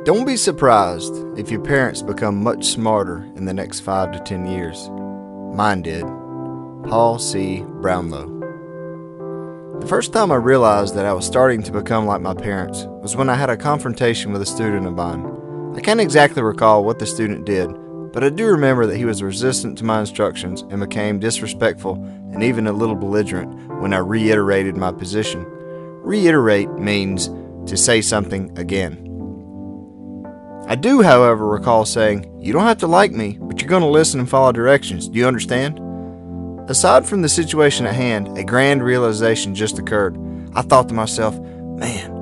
Don't be surprised if your parents become much smarter in the next 5 to 10 years. Mine did. Paul C. Brownlow. The first time I realized that I was starting to become like my parents was when I had a confrontation with a student of mine. I can't exactly recall what the student did, but I do remember that he was resistant to my instructions and became disrespectful and even a little belligerent when I reiterated my position. Reiterate means to say something again. I do, however, recall saying, "You don't have to like me, but you're going to listen and follow directions. Do you understand?" Aside from the situation at hand, a grand realization just occurred. I thought to myself, man,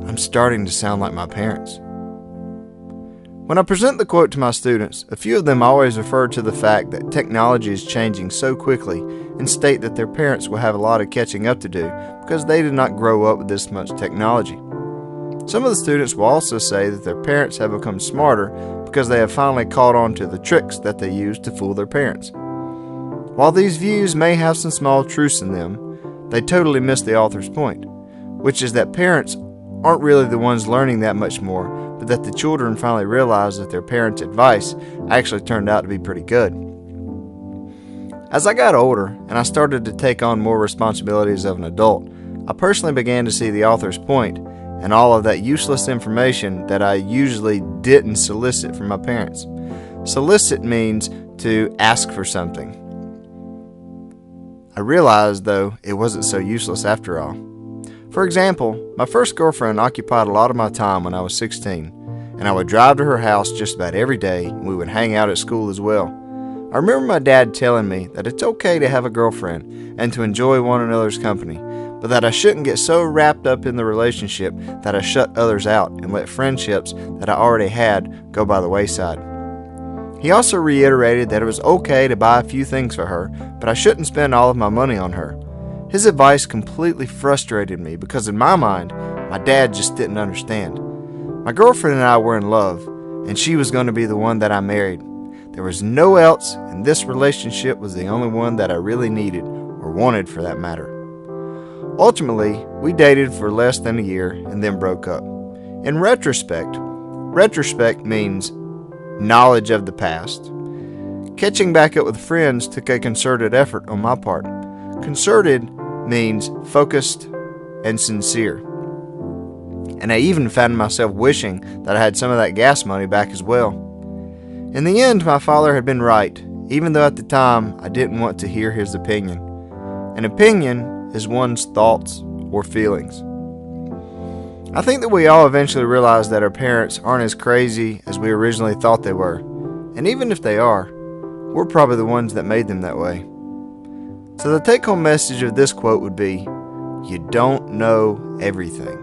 I'm starting to sound like my parents. When I present the quote to my students, a few of them always refer to the fact that technology is changing so quickly and state that their parents will have a lot of catching up to do because they did not grow up with this much technology. Some of the students will also say that their parents have become smarter because they have finally caught on to the tricks that they use to fool their parents. While these views may have some small truths in them, they totally miss the author's point, which is that parents aren't really the ones learning that much more, but that the children finally realize that their parents' advice actually turned out to be pretty good. As I got older and I started to take on more responsibilities of an adult, I personally began to see the author's point and all of that useless information that I usually didn't solicit from my parents. Solicit means to ask for something. I realized, though, it wasn't so useless after all. For example, my first girlfriend occupied a lot of my time when I was 16, and I would drive to her house just about every day, and we would hang out at school as well. I remember my dad telling me that it's okay to have a girlfriend and to enjoy one another's company, but that I shouldn't get so wrapped up in the relationship that I shut others out and let friendships that I already had go by the wayside. He also reiterated that it was okay to buy a few things for her, but I shouldn't spend all of my money on her. His advice completely frustrated me because in my mind, my dad just didn't understand. My girlfriend and I were in love, and she was going to be the one that I married. There was no else, and this relationship was the only one that I really needed, or wanted for that matter. Ultimately, we dated for less than a year and then broke up. In retrospect means knowledge of the past. Catching back up with friends took a concerted effort on my part. Concerted means focused and sincere. And I even found myself wishing that I had some of that gas money back as well. In the end, my father had been right, even though at the time I didn't want to hear his opinion. An opinion is one's thoughts or feelings. I think that we all eventually realize that our parents aren't as crazy as we originally thought they were. And even if they are, we're probably the ones that made them that way. So the take-home message of this quote would be, you don't know everything.